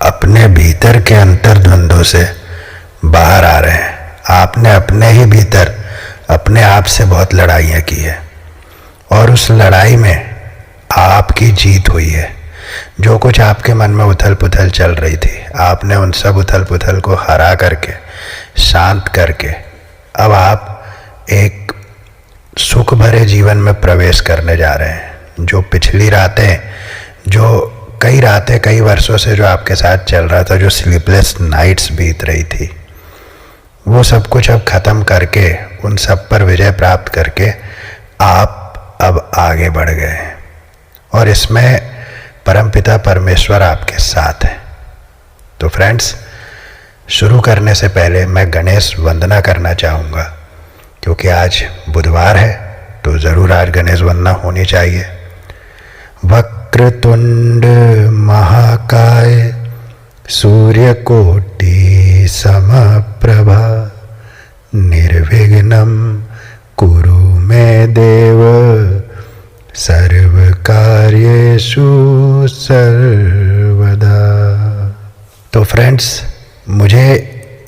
अपने भीतर के अंतर्द्वंद्वों से बाहर आ रहे हैं। आपने अपने ही भीतर अपने आप से बहुत लड़ाइयाँ की है और उस लड़ाई में आपकी जीत हुई है। जो कुछ आपके मन में उथल पुथल चल रही थी, आपने उन सब उथल पुथल को हरा करके, शांत करके अब आप एक सुख भरे जीवन में प्रवेश करने जा रहे हैं। जो पिछली रातें, जो कई रातें, कई वर्षों से जो आपके साथ चल रहा था, जो स्लीपलेस नाइट्स बीत रही थी, वो सब कुछ अब ख़त्म करके, उन सब पर विजय प्राप्त करके आप अब आगे बढ़ गए हैं और इसमें परमपिता परमेश्वर आपके साथ हैं। तो फ्रेंड्स, शुरू करने से पहले मैं गणेश वंदना करना चाहूँगा, क्योंकि आज बुधवार है तो ज़रूर आज गणेश वंदना होनी चाहिए। वक्रतुंड महाकाय सूर्यकोटि समप्रभा निर्विघ्नं कुरु मे देव सर्वकार्येषु सर्वदा। तो फ्रेंड्स, मुझे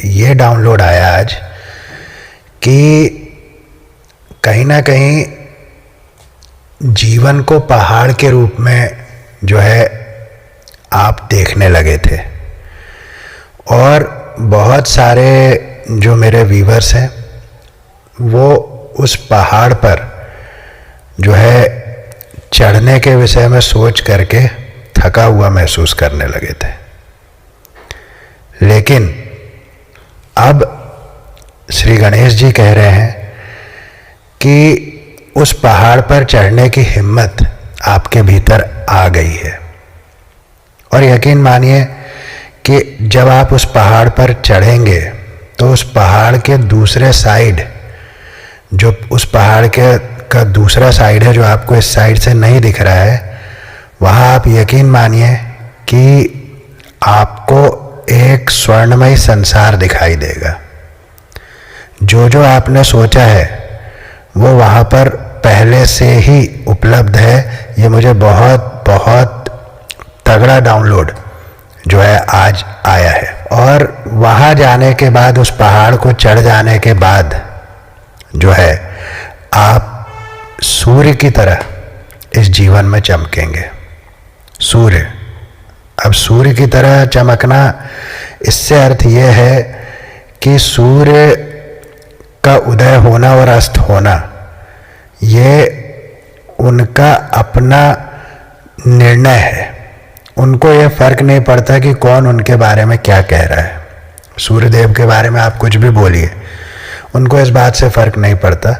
ये डाउनलोड आया आज कि कहीं ना कहीं जीवन को पहाड़ के रूप में जो है आप देखने लगे थे और बहुत सारे जो मेरे व्यूवर्स हैं वो उस पहाड़ पर जो है चढ़ने के विषय में सोच करके थका हुआ महसूस करने लगे थे। लेकिन अब श्री गणेश जी कह रहे हैं कि उस पहाड़ पर चढ़ने की हिम्मत आपके भीतर आ गई है और यकीन मानिए कि जब आप उस पहाड़ पर चढ़ेंगे तो उस पहाड़ के दूसरे साइड, जो उस पहाड़ का दूसरा साइड है जो आपको इस साइड से नहीं दिख रहा है, वहाँ आप यकीन मानिए कि आपको एक स्वर्णमय संसार दिखाई देगा। जो जो आपने सोचा है वो वहाँ पर पहले से ही उपलब्ध है। ये मुझे बहुत बहुत तगड़ा डाउनलोड जो है आज आया है। और वहाँ जाने के बाद, उस पहाड़ को चढ़ जाने के बाद जो है आप सूर्य की तरह इस जीवन में चमकेंगे। सूर्य, अब सूर्य की तरह चमकना, इससे अर्थ ये है कि सूर्य का उदय होना और अस्त होना ये उनका अपना निर्णय है। उनको ये फर्क नहीं पड़ता कि कौन उनके बारे में क्या कह रहा है। सूर्यदेव के बारे में आप कुछ भी बोलिए, उनको इस बात से फर्क नहीं पड़ता।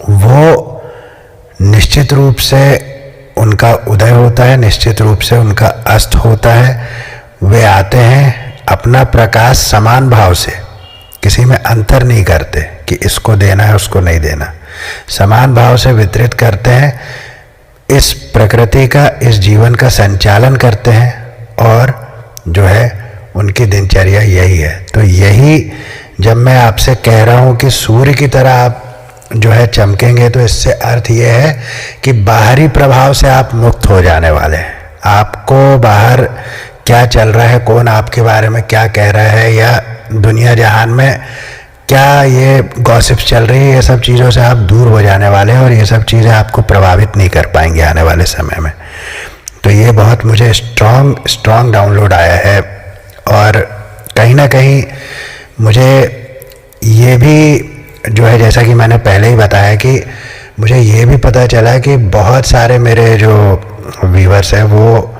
वो निश्चित रूप से उनका उदय होता है, निश्चित रूप से उनका अस्त होता है। वे आते हैं अपना प्रकाश समान भाव से, किसी में अंतर नहीं करते कि इसको देना है उसको नहीं देना, समान भाव से वितरित करते हैं। इस प्रकृति का, इस जीवन का संचालन करते हैं और जो है उनकी दिनचर्या यही है। तो यही जब मैं आपसे कह रहा हूँ कि सूर्य की तरह आप जो है चमकेंगे, तो इससे अर्थ ये है कि बाहरी प्रभाव से आप मुक्त हो जाने वाले हैं। आपको बाहर क्या चल रहा है, कौन आपके बारे में क्या कह रहा है, या दुनिया जहान में क्या ये गॉसिप्स चल रही है, ये सब चीज़ों से आप दूर हो जाने वाले हैं और ये सब चीज़ें आपको प्रभावित नहीं कर पाएंगे आने वाले समय में। तो ये बहुत मुझे स्ट्रॉन्ग डाउनलोड आया है और कहीं ना कहीं मुझे ये भी जो है, जैसा कि मैंने पहले ही बताया कि मुझे ये भी पता चला कि बहुत सारे मेरे जो व्यूअर्स हैं वो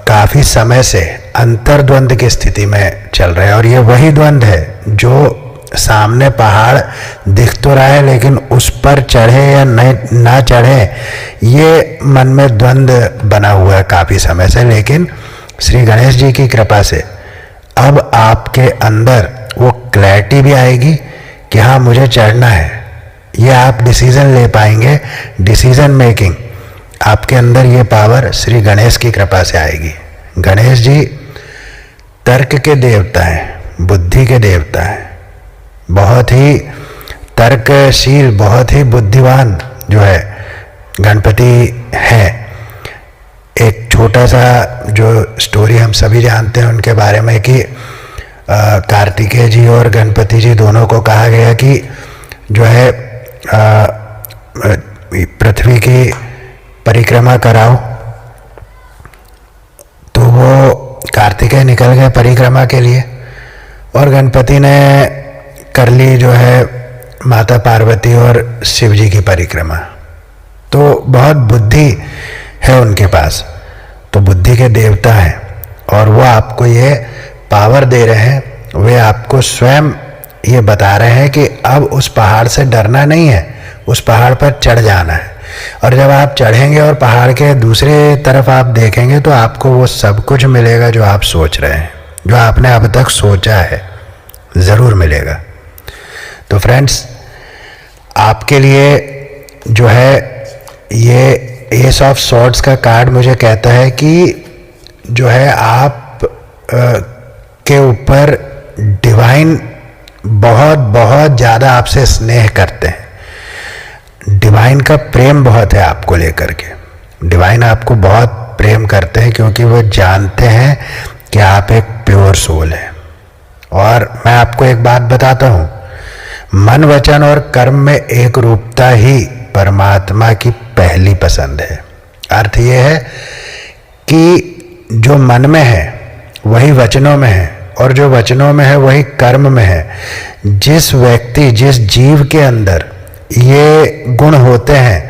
काफ़ी समय से अंतर्द्वंद की स्थिति में चल रहे हैं और ये वही द्वंद है जो सामने पहाड़ दिख तो रहा है लेकिन उस पर चढ़े या ना चढ़े, ये मन में द्वंद बना हुआ है काफ़ी समय से। लेकिन श्री गणेश जी की कृपा से अब आपके अंदर वो क्लैरिटी भी आएगी कि हाँ मुझे चढ़ना है। ये आप डिसीज़न ले पाएंगे, डिसीज़न मेकिंग आपके अंदर ये पावर श्री गणेश की कृपा से आएगी। गणेश जी तर्क के देवता हैं, बुद्धि के देवता हैं, बहुत ही तर्कशील, बहुत ही बुद्धिमान जो है गणपति है। एक छोटा सा जो स्टोरी हम सभी जानते हैं उनके बारे में कि कार्तिकेय जी और गणपति जी दोनों को कहा गया कि जो है पृथ्वी की परिक्रमा कराओ। तो वो कार्तिकेय निकल गए परिक्रमा के लिए और गणपति ने कर ली जो है माता पार्वती और शिव जी की परिक्रमा। तो बहुत बुद्धि है उनके पास, तो बुद्धि के देवता हैं और वो आपको ये पावर दे रहे हैं, वे आपको स्वयं ये बता रहे हैं कि अब उस पहाड़ से डरना नहीं है, उस पहाड़ पर चढ़ जाना है। और जब आप चढ़ेंगे और पहाड़ के दूसरे तरफ आप देखेंगे तो आपको वो सब कुछ मिलेगा जो आप सोच रहे हैं, जो आपने अब तक सोचा है, ज़रूर मिलेगा। तो फ्रेंड्स, आपके लिए जो है ये एस ऑफ सॉर्ड्स का कार्ड मुझे कहता है कि जो है आप के ऊपर डिवाइन बहुत बहुत ज़्यादा आपसे स्नेह करते हैं। डिवाइन का प्रेम बहुत है आपको लेकर के। डिवाइन आपको बहुत प्रेम करते हैं क्योंकि वो जानते हैं कि आप एक प्योर सोल हैं। और मैं आपको एक बात बताता हूँ, मन वचन और कर्म में एक रूपता ही परमात्मा की पहली पसंद है। अर्थ ये है कि जो मन में है वही वचनों में है और जो वचनों में है वही कर्म में है। जिस व्यक्ति, जिस जीव के अंदर ये गुण होते हैं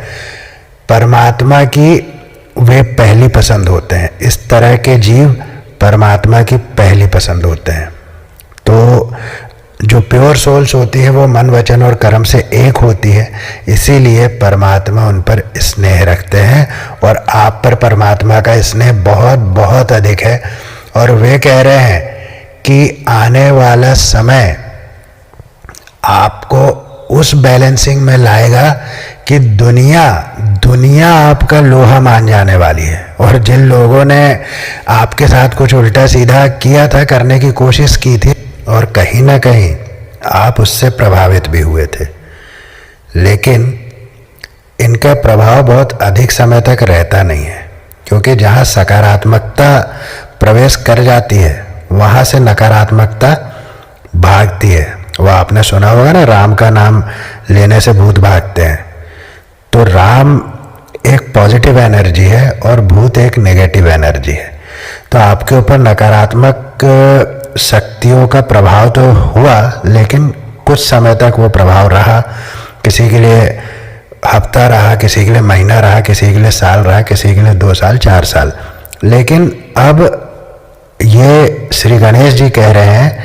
परमात्मा की, वे पहली पसंद होते हैं। इस तरह के जीव परमात्मा की पहली पसंद होते हैं। तो जो प्योर सोल्स होती है वो मन वचन और कर्म से एक होती है, इसीलिए परमात्मा उन पर स्नेह रखते हैं और आप पर परमात्मा का स्नेह बहुत बहुत अधिक है। और वे कह रहे हैं कि आने वाला समय आपको उस बैलेंसिंग में लाएगा कि दुनिया आपका लोहा मान जाने वाली है। और जिन लोगों ने आपके साथ कुछ उल्टा सीधा किया था, करने की कोशिश की थी और कहीं ना कहीं आप उससे प्रभावित भी हुए थे, लेकिन इनका प्रभाव बहुत अधिक समय तक रहता नहीं है, क्योंकि जहाँ सकारात्मकता प्रवेश कर जाती है वहाँ से नकारात्मकता भागती है। वह आपने सुना होगा ना, राम का नाम लेने से भूत भागते हैं। तो राम एक पॉजिटिव एनर्जी है और भूत एक नेगेटिव एनर्जी है। तो आपके ऊपर नकारात्मक शक्तियों का प्रभाव तो हुआ, लेकिन कुछ समय तक वो प्रभाव रहा। किसी के लिए हफ्ता रहा, किसी के लिए महीना रहा, किसी के लिए साल रहा, किसी के लिए 2 साल 4 साल। लेकिन अब ये श्री गणेश जी कह रहे हैं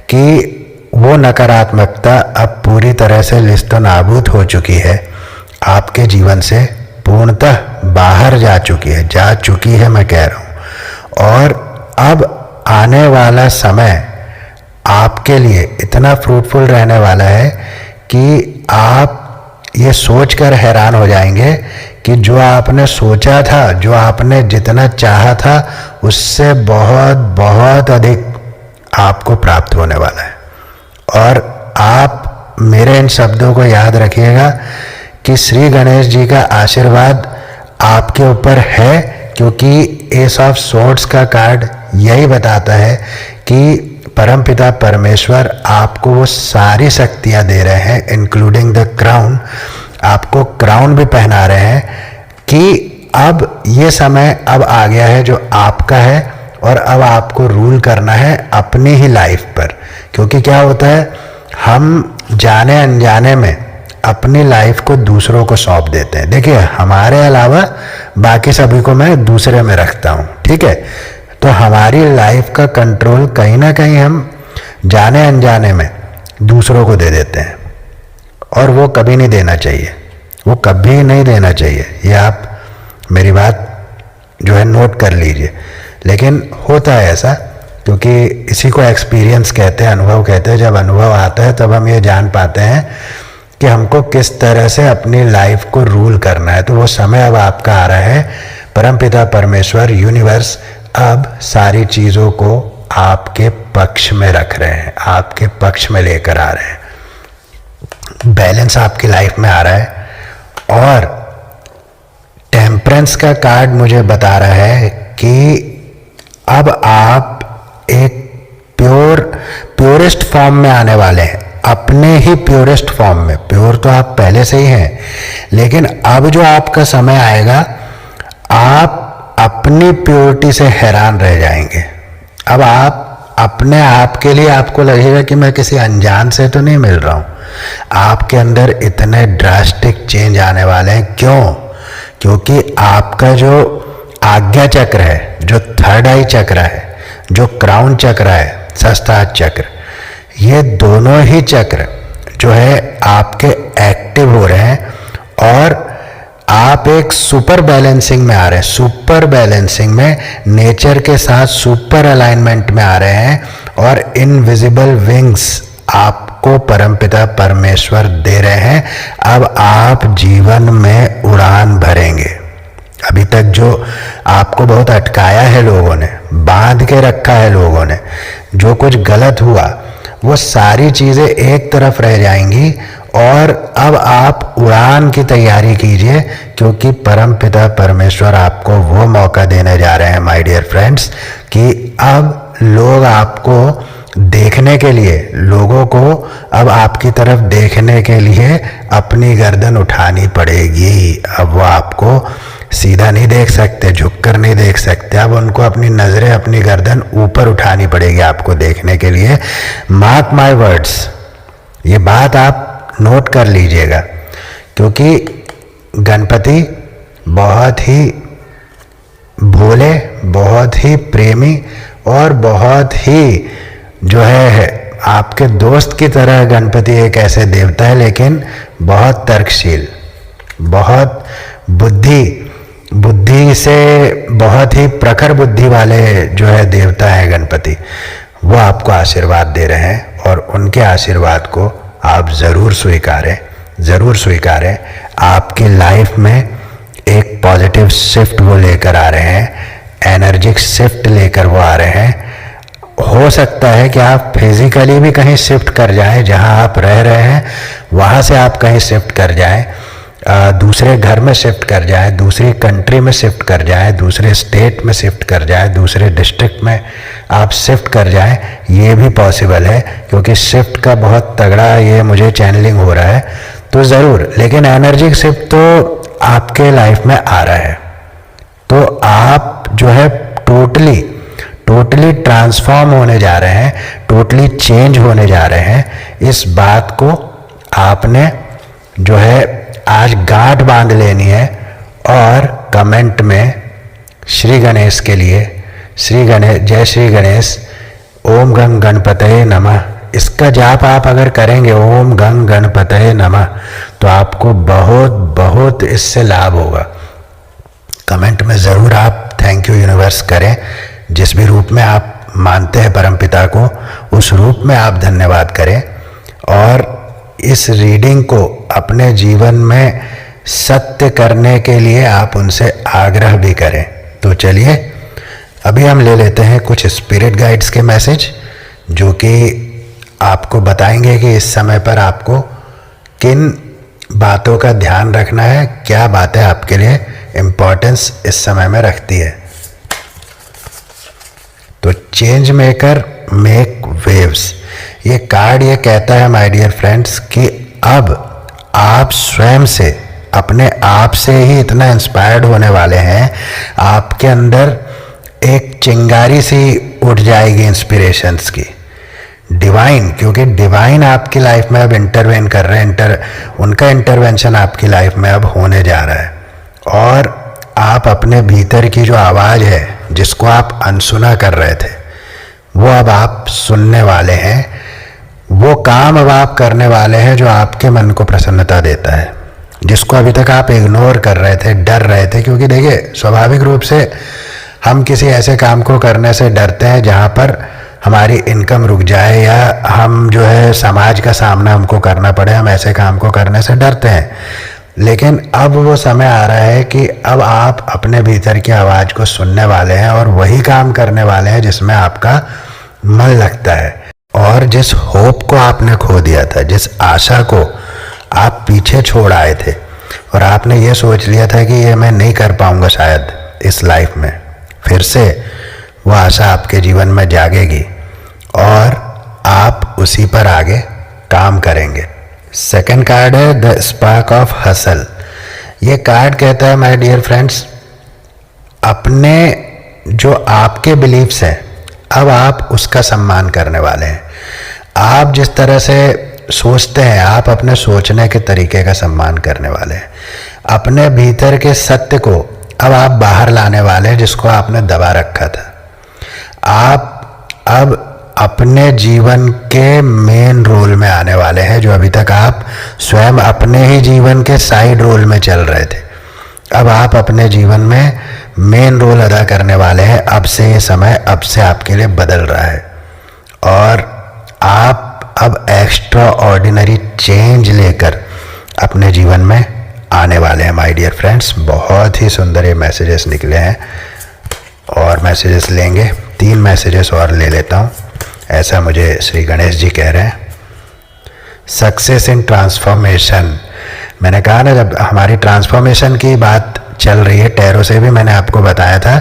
कि वो नकारात्मकता अब पूरी तरह से लिस्तो नाबूद हो चुकी है, आपके जीवन से पूर्णतः बाहर जा चुकी है मैं कह रहा हूँ। और अब आने वाला समय आपके लिए इतना फ्रूटफुल रहने वाला है कि आप ये सोचकर हैरान हो जाएंगे कि जो आपने सोचा था, जो आपने जितना चाहा था, उससे बहुत बहुत अधिक आपको प्राप्त होने वाला है। और आप मेरे इन शब्दों को याद रखिएगा कि श्री गणेश जी का आशीर्वाद आपके ऊपर है, क्योंकि एस ऑफ सोर्ड्स का कार्ड यही बताता है कि परमपिता परमेश्वर आपको वो सारी शक्तियां दे रहे हैं, इंक्लूडिंग द क्राउन। आपको क्राउन भी पहना रहे हैं कि अब ये समय अब आ गया है जो आपका है और अब आपको रूल करना है अपनी ही लाइफ पर। क्योंकि क्या होता है, हम जाने अनजाने में अपनी लाइफ को दूसरों को सौंप देते हैं। देखिए, हमारे अलावा बाकी सभी को मैं दूसरे में रखता हूँ, ठीक है। तो हमारी लाइफ का कंट्रोल कहीं ना कहीं हम जाने अनजाने में दूसरों को दे देते हैं, और वो कभी नहीं देना चाहिए, वो कभी नहीं देना चाहिए। ये आप मेरी बात जो है नोट कर लीजिए। लेकिन होता है ऐसा, क्योंकि इसी को एक्सपीरियंस कहते हैं, अनुभव कहते हैं। जब अनुभव आता है तब हम ये जान पाते हैं कि हमको किस तरह से अपनी लाइफ को रूल करना है। तो वो समय अब आपका आ रहा है। परमपिता परमेश्वर, यूनिवर्स अब सारी चीज़ों को आपके पक्ष में रख रहे हैं, आपके पक्ष में लेकर आ रहे हैं। बैलेंस आपकी लाइफ में आ रहा है। और टेम्परेंस का कार्ड मुझे बता रहा है कि अब आप एक प्योरेस्ट फॉर्म में आने वाले हैं, अपने ही प्योरेस्ट फॉर्म में। प्योर तो आप पहले से ही हैं, लेकिन अब जो आपका समय आएगा, आप अपनी प्योरिटी से हैरान रह जाएंगे। अब आप अपने आप के लिए आपको लगेगा कि मैं किसी अनजान से तो नहीं मिल रहा हूं। आपके अंदर इतने ड्रास्टिक चेंज आने वाले हैं। क्यों? क्योंकि आपका जो आज्ञा चक्र है, जो थर्ड आई चक्र है, जो क्राउन चक्र है, सहस्त्रार चक्र, ये दोनों ही चक्र जो है आपके एक्टिव हो रहे हैं और आप एक सुपर बैलेंसिंग में आ रहे हैं। सुपर बैलेंसिंग में नेचर के साथ सुपर अलाइनमेंट में आ रहे हैं और इनविजिबल विंग्स आपको परमपिता परमेश्वर दे रहे हैं। अब आप जीवन में उड़ान भरेंगे। अभी तक जो आपको बहुत अटकाया है लोगों ने, बांध के रखा है लोगों ने, जो कुछ गलत हुआ, वो सारी चीजें एक तरफ रह जाएंगी और अब आप उड़ान की तैयारी कीजिए, क्योंकि परम पिता परमेश्वर आपको वो मौका देने जा रहे हैं माय डियर फ्रेंड्स कि अब लोग आपको देखने के लिए, लोगों को अब आपकी तरफ देखने के लिए अपनी गर्दन उठानी पड़ेगी। अब वो आपको सीधा नहीं देख सकते, झुककर नहीं देख सकते, अब उनको अपनी नजरें, अपनी गर्दन ऊपर उठानी पड़ेगी आपको देखने के लिए। मार्क माय वर्ड्स, ये बात आप नोट कर लीजिएगा, क्योंकि गणपति बहुत ही भोले, बहुत ही प्रेमी और बहुत ही जो है आपके दोस्त की तरह गणपति एक ऐसे देवता है, लेकिन बहुत तर्कशील, बहुत बुद्धि से बहुत ही प्रखर बुद्धि वाले जो है देवता है गणपति। वो आपको आशीर्वाद दे रहे हैं और उनके आशीर्वाद को आप ज़रूर स्वीकारें, ज़रूर स्वीकारें। आपकी लाइफ में एक पॉजिटिव शिफ्ट वो लेकर आ रहे हैं, एनर्जिक शिफ्ट लेकर वो आ रहे हैं। हो सकता है कि आप फिजिकली भी कहीं शिफ्ट कर जाएं, जहां आप रह रहे हैं वहां से आप कहीं शिफ्ट कर जाएं, दूसरे घर में शिफ्ट कर जाएं, दूसरी कंट्री में शिफ्ट कर जाएं, दूसरे स्टेट में शिफ्ट कर जाएं, दूसरे डिस्ट्रिक्ट में आप शिफ्ट कर जाएं। ये भी पॉसिबल है, क्योंकि शिफ्ट का बहुत तगड़ा ये मुझे चैनलिंग हो रहा है। तो ज़रूर, लेकिन एनर्जिक शिफ्ट तो आपके लाइफ में आ रहा है, तो आप जो है टोटली ट्रांसफॉर्म होने जा रहे हैं, टोटली चेंज होने जा रहे हैं। इस बात को आपने जो है आज गांठ बांध लेनी है और कमेंट में श्री गणेश के लिए, श्री गणेश, जय श्री गणेश, ओम गंग गणपतये नमः, इसका जाप आप अगर करेंगे, ओम गंग गणपतये नमः, तो आपको बहुत बहुत इससे लाभ होगा। कमेंट में ज़रूर आप थैंक यू यूनिवर्स करें। जिस भी रूप में आप मानते हैं परमपिता को, उस रूप में आप धन्यवाद करें और इस रीडिंग को अपने जीवन में सत्य करने के लिए आप उनसे आग्रह भी करें। तो चलिए अभी हम ले लेते हैं कुछ स्पिरिट गाइड्स के मैसेज, जो कि आपको बताएंगे कि इस समय पर आपको किन बातों का ध्यान रखना है, क्या बातें आपके लिए इम्पोर्टेंस इस समय में रखती है। तो चेंज मेकर मेक वेव्स, ये कार्ड ये कहता है माय डियर फ्रेंड्स कि अब आप स्वयं से, अपने आप से ही इतना इंस्पायर्ड होने वाले हैं, आपके अंदर एक चिंगारी सी उठ जाएगी इंस्पिरेशंस की, डिवाइन, क्योंकि डिवाइन आपकी लाइफ में अब इंटरवेन कर रहे हैं, उनका इंटरवेंशन आपकी लाइफ में अब होने जा रहा है और आप अपने भीतर की जो आवाज़ है, जिसको आप अनसुना कर रहे थे, वो अब आप सुनने वाले हैं। वो काम अब आप करने वाले हैं जो आपके मन को प्रसन्नता देता है, जिसको अभी तक आप इग्नोर कर रहे थे, डर रहे थे। क्योंकि देखिए, स्वाभाविक रूप से हम किसी ऐसे काम को करने से डरते हैं जहाँ पर हमारी इनकम रुक जाए या हम जो है समाज का सामना हमको करना पड़े, हम ऐसे काम को करने से डरते हैं। लेकिन अब वो समय आ रहा है कि अब आप अपने भीतर की आवाज़ को सुनने वाले हैं और वही काम करने वाले हैं जिसमें आपका मन लगता है। और जिस होप को आपने खो दिया था, जिस आशा को आप पीछे छोड़ आए थे और आपने ये सोच लिया था कि ये मैं नहीं कर पाऊंगा शायद इस लाइफ में, फिर से वो आशा आपके जीवन में जागेगी और आप उसी पर आगे काम करेंगे। सेकंड कार्ड है द स्पार्क ऑफ हसल। ये कार्ड कहता है माय डियर फ्रेंड्स, अपने जो आपके बिलीफ्स हैं अब आप उसका सम्मान करने वाले हैं। आप जिस तरह से सोचते हैं आप अपने सोचने के तरीके का सम्मान करने वाले हैं। अपने भीतर के सत्य को अब आप बाहर लाने वाले हैं जिसको आपने दबा रखा था। आप अब अपने जीवन के मेन रोल में आने वाले हैं। जो अभी तक आप स्वयं अपने ही जीवन के साइड रोल में चल रहे थे, अब आप अपने जीवन में मेन रोल अदा करने वाले हैं। अब से ये समय अब से आपके लिए बदल रहा है और आप अब एक्स्ट्रा ऑर्डिनरी चेंज लेकर अपने जीवन में आने वाले हैं माय डियर फ्रेंड्स। बहुत ही सुंदर ये मैसेजेस निकले हैं और मैसेजेस लेंगे, 3 मैसेजेस और ले लेता हूँ, ऐसा मुझे श्री गणेश जी कह रहे हैं। सक्सेस इन ट्रांसफॉर्मेशन, मैंने कहा ना जब हमारी ट्रांसफॉर्मेशन की बात चल रही है, टैरो से भी मैंने आपको बताया था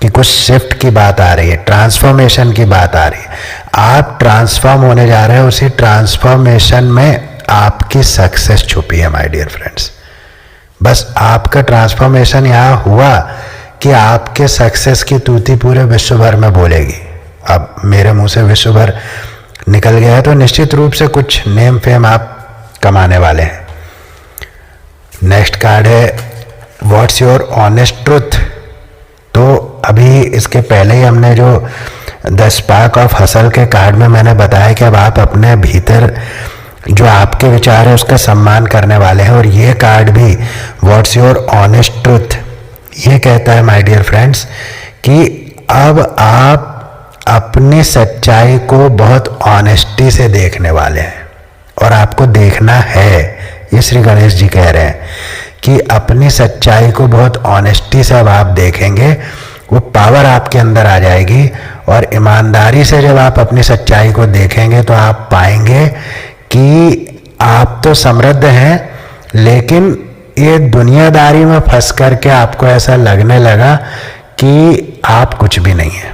कि कुछ शिफ्ट की बात आ रही है, ट्रांसफॉर्मेशन की बात आ रही है। आप ट्रांसफॉर्म होने जा रहे हैं, उसी ट्रांसफॉर्मेशन में आपकी सक्सेस छुपी है माय डियर फ्रेंड्स। बस आपका ट्रांसफॉर्मेशन यहाँ हुआ कि आपके सक्सेस की तूती पूरे विश्व भर में बोलेगी। अब मेरे मुंह से विश्व भर निकल गया है तो निश्चित रूप से कुछ नेम फेम आप कमाने वाले हैं। नेक्स्ट कार्ड है व्हाट्स योर ऑनेस्ट ट्रुथ। तो अभी इसके पहले ही हमने जो द स्पार्क ऑफ हसल के कार्ड में मैंने बताया कि अब आप अपने भीतर जो आपके विचार है उसका सम्मान करने वाले हैं। और ये कार्ड भी व्हाट्स योर ऑनेस्ट ट्रुथ ये कहता है माय डियर फ्रेंड्स कि अब आप अपनी सच्चाई को बहुत ऑनेस्टी से देखने वाले हैं और आपको देखना है। ये श्री गणेश जी कह रहे हैं कि अपनी सच्चाई को बहुत ऑनेस्टी से अब आप देखेंगे, वो पावर आपके अंदर आ जाएगी और ईमानदारी से जब आप अपनी सच्चाई को देखेंगे तो आप पाएंगे कि आप तो समृद्ध हैं, लेकिन ये दुनियादारी में फंस करके आपको ऐसा लगने लगा कि आप कुछ भी नहीं है,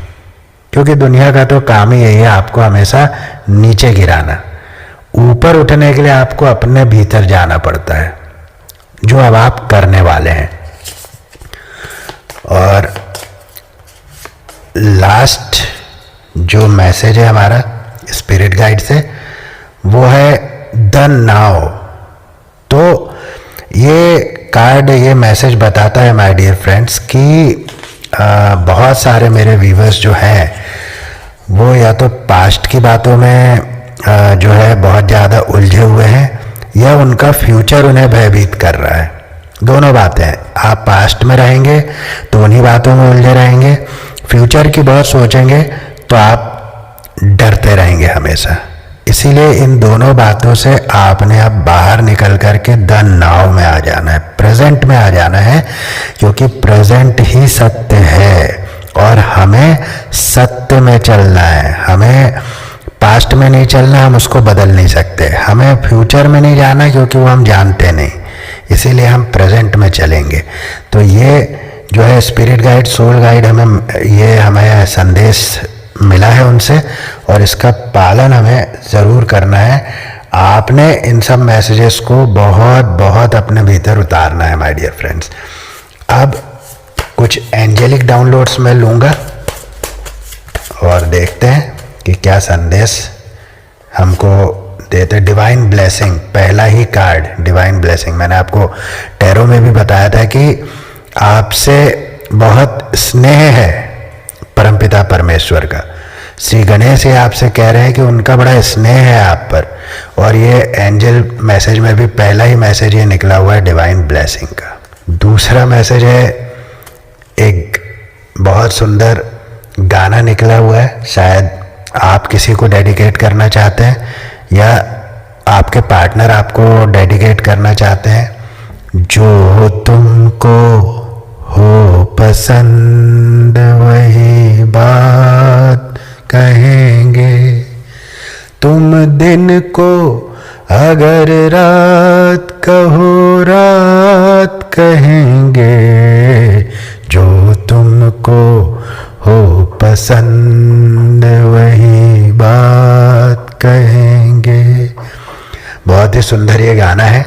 क्योंकि दुनिया का तो काम ही यही है आपको हमेशा नीचे गिराना। ऊपर उठने के लिए आपको अपने भीतर जाना पड़ता है, जो अब आप करने वाले हैं। और लास्ट जो मैसेज है हमारा स्पिरिट गाइड से वो है द नाउ। तो ये कार्ड ये मैसेज बताता है माय डियर फ्रेंड्स कि बहुत सारे मेरे व्यूवर्स जो हैं वो या तो पास्ट की बातों में जो है बहुत ज़्यादा उलझे हुए हैं या उनका फ्यूचर उन्हें भयभीत कर रहा है। दोनों बातें हैं, आप पास्ट में रहेंगे तो उन्हीं बातों में उलझे रहेंगे, फ्यूचर की बहुत सोचेंगे तो आप डरते रहेंगे हमेशा। इसीलिए इन दोनों बातों से आपने अब बाहर निकल करके द नाउ में आ जाना है, प्रेजेंट में आ जाना है, क्योंकि प्रेजेंट ही सत्य है और हमें सत्य में चलना है। हमें पास्ट में नहीं चलना, हम उसको बदल नहीं सकते। हमें फ्यूचर में नहीं जाना क्योंकि वो हम जानते नहीं, इसीलिए हम प्रेजेंट में चलेंगे। तो ये जो है स्पिरिट गाइड, सोल गाइड, हमें संदेश मिला है उनसे और इसका पालन हमें ज़रूर करना है। आपने इन सब मैसेजेस को बहुत बहुत अपने भीतर उतारना है माय डियर फ्रेंड्स। अब कुछ एंजेलिक डाउनलोड्स मैं लूँगा और देखते हैं कि क्या संदेश हमको देते। डिवाइन ब्लेसिंग, पहला ही कार्ड डिवाइन ब्लेसिंग। मैंने आपको टैरो में भी बताया था कि आपसे बहुत स्नेह है परमपिता परमेश्वर का। श्री गणेश ये आपसे कह रहे हैं कि उनका बड़ा स्नेह है आप पर, और ये एंजल मैसेज में भी पहला ही मैसेज ये निकला हुआ है डिवाइन ब्लेसिंग का। दूसरा मैसेज है एक बहुत सुंदर गाना निकला हुआ है, शायद आप किसी को डेडिकेट करना चाहते हैं या आपके पार्टनर आपको डेडिकेट करना चाहते हैं। जो तुमको हो पसंद वही बात कहेंगे, तुम दिन को अगर रात कहो रात कहेंगे, जो तुमको पसंद वही बात कहेंगे। बहुत ही सुंदर ये गाना है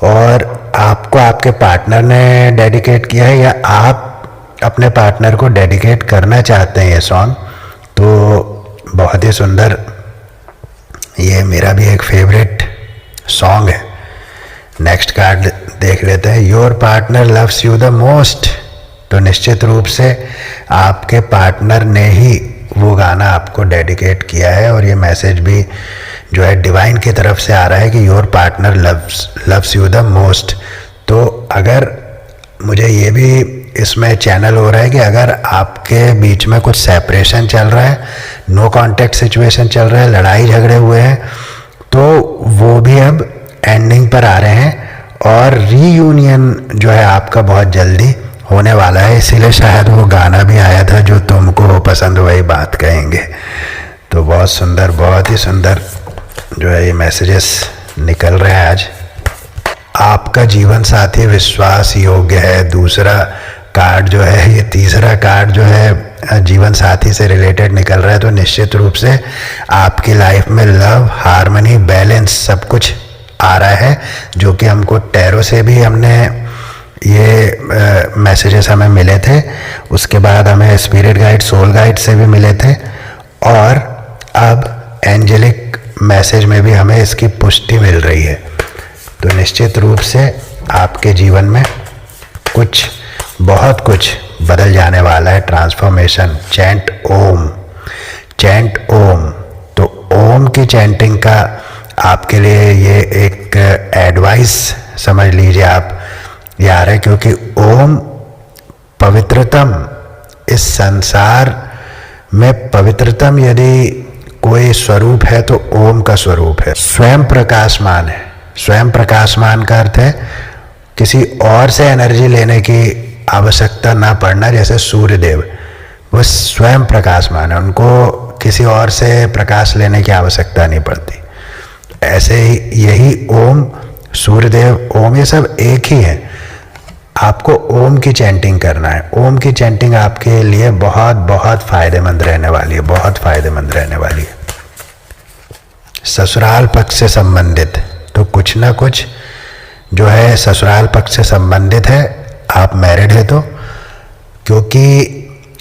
और आपको आपके पार्टनर ने डेडिकेट किया है या आप अपने पार्टनर को डेडिकेट करना चाहते हैं ये सॉन्ग, तो बहुत ही सुंदर, ये मेरा भी एक फेवरेट सॉन्ग है। नेक्स्ट कार्ड देख लेते हैं। Your partner loves you the most. तो निश्चित रूप से आपके पार्टनर ने ही वो गाना आपको डेडिकेट किया है और ये मैसेज भी जो है डिवाइन की तरफ से आ रहा है कि your partner loves you the most. तो अगर मुझे ये भी इसमें चैनल हो रहा है कि अगर आपके बीच में कुछ सेपरेशन चल रहा है, नो कांटेक्ट सिचुएशन चल रहा है, लड़ाई झगड़े हुए हैं, तो वो भी अब एंडिंग पर आ रहे हैं और रीयूनियन जो है आपका बहुत जल्दी होने वाला है। इसीलिए शायद वो गाना भी आया था, जो तुमको पसंद वही बात कहेंगे। तो बहुत सुंदर, बहुत ही सुंदर जो है ये मैसेजेस निकल रहे हैं आज। आपका जीवन साथी विश्वास योग्य है। दूसरा कार्ड जो है, ये तीसरा कार्ड जो है जीवन साथी से रिलेटेड निकल रहा है। तो निश्चित रूप से आपकी लाइफ में लव, हार्मनी, बैलेंस सब कुछ आ रहा है, जो कि हमको टैरो से भी हमने ये मैसेजेस हमें मिले थे। उसके बाद हमें स्पिरिट गाइड, सोल गाइड से भी मिले थे और अब एंजेलिक मैसेज में भी हमें इसकी पुष्टि मिल रही है। तो निश्चित रूप से आपके जीवन में कुछ, बहुत कुछ बदल जाने वाला है। ट्रांसफॉर्मेशन। चैंट ओम, चैंट ओम। तो ओम की चैंटिंग का आपके लिए ये एक एडवाइस समझ लीजिए आप, ये आ रहा है क्योंकि ओम पवित्रतम, इस संसार में पवित्रतम यदि कोई स्वरूप है तो ओम का स्वरूप है। स्वयं प्रकाशमान है। स्वयं प्रकाशमान का अर्थ है किसी और से एनर्जी लेने की आवश्यकता ना पड़ना। जैसे सूर्य देव, वो स्वयं प्रकाशमान है, उनको किसी और से प्रकाश लेने की आवश्यकता नहीं पड़ती। ऐसे ही यही ओम, सूर्यदेव, ओम, ये सब एक ही है। आपको ओम की चैंटिंग करना है। ओम की चैंटिंग आपके लिए बहुत बहुत फायदेमंद रहने वाली है, बहुत फायदेमंद रहने वाली है। ससुराल पक्ष से संबंधित, तो कुछ ना कुछ जो है ससुराल पक्ष से संबंधित है। आप मैरिड है तो, क्योंकि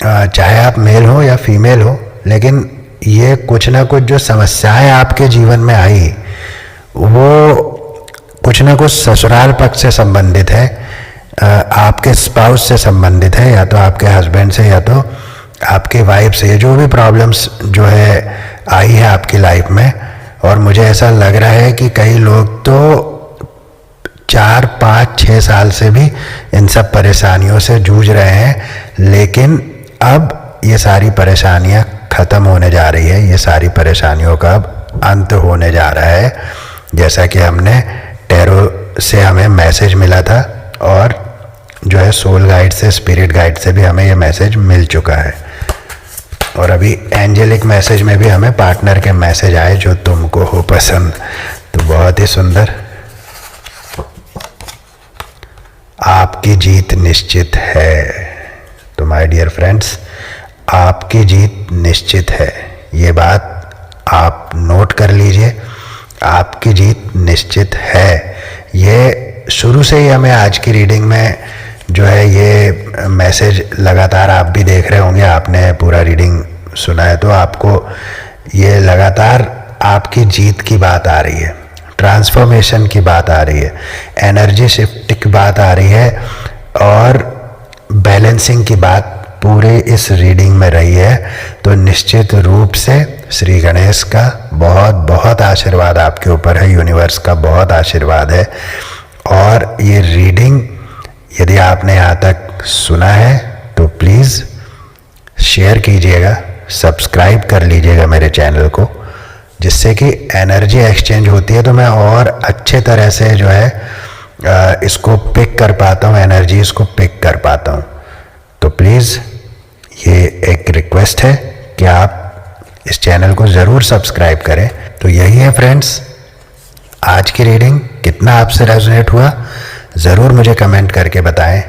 चाहे आप मेल हो या फीमेल हो, लेकिन ये कुछ ना कुछ जो समस्याएं आपके जीवन में आई, वो कुछ ना कुछ ससुराल पक्ष से संबंधित है, आपके स्पाउस से संबंधित है, या तो आपके हस्बैंड से या तो आपके वाइफ से। जो भी प्रॉब्लम्स जो है आई है आपकी लाइफ में, और मुझे ऐसा लग रहा है कि कई लोग तो 4, 5, 6 साल से भी इन सब परेशानियों से जूझ रहे हैं, लेकिन अब ये सारी परेशानियां खत्म होने जा रही है। ये सारी परेशानियों का अब अंत होने जा रहा है, जैसा कि हमने टैरो से हमें मैसेज मिला था और जो है सोल गाइड से, स्पिरिट गाइड से भी हमें ये मैसेज मिल चुका है। और अभी एंजेलिक मैसेज में भी हमें पार्टनर के मैसेज आए, जो तुमको हो पसंद। तो बहुत ही सुंदर। आपकी जीत निश्चित है। तो माय डियर फ्रेंड्स, आपकी जीत निश्चित है। ये बात आप नोट कर लीजिए, आपकी जीत निश्चित है। ये शुरू से ही हमें आज की रीडिंग में जो है ये मैसेज लगातार आप भी देख रहे होंगे, आपने पूरा रीडिंग सुना है तो आपको ये लगातार आपकी जीत की बात आ रही है, ट्रांसफॉर्मेशन की बात आ रही है, एनर्जी शिफ्ट की बात आ रही है और बैलेंसिंग की बात पूरे इस रीडिंग में रही है। तो निश्चित रूप से श्री गणेश का बहुत बहुत आशीर्वाद आपके ऊपर है, यूनिवर्स का बहुत आशीर्वाद है। और ये रीडिंग यदि आपने यहाँ तक सुना है तो प्लीज़ शेयर कीजिएगा, सब्सक्राइब कर लीजिएगा मेरे चैनल को, जिससे कि एनर्जी एक्सचेंज होती है तो मैं और अच्छे तरह से जो है इसको पिक कर पाता हूँ, एनर्जी इसको पिक कर पाता हूँ। तो प्लीज़ ये एक रिक्वेस्ट है कि आप इस चैनल को ज़रूर सब्सक्राइब करें। तो यही है फ्रेंड्स, आज की रीडिंग कितना आपसे रेजोनेट हुआ ज़रूर मुझे कमेंट करके बताएं।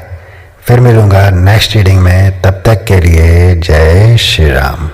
फिर मिलूंगा नेक्स्ट रीडिंग में। तब तक के लिए जय श्री राम।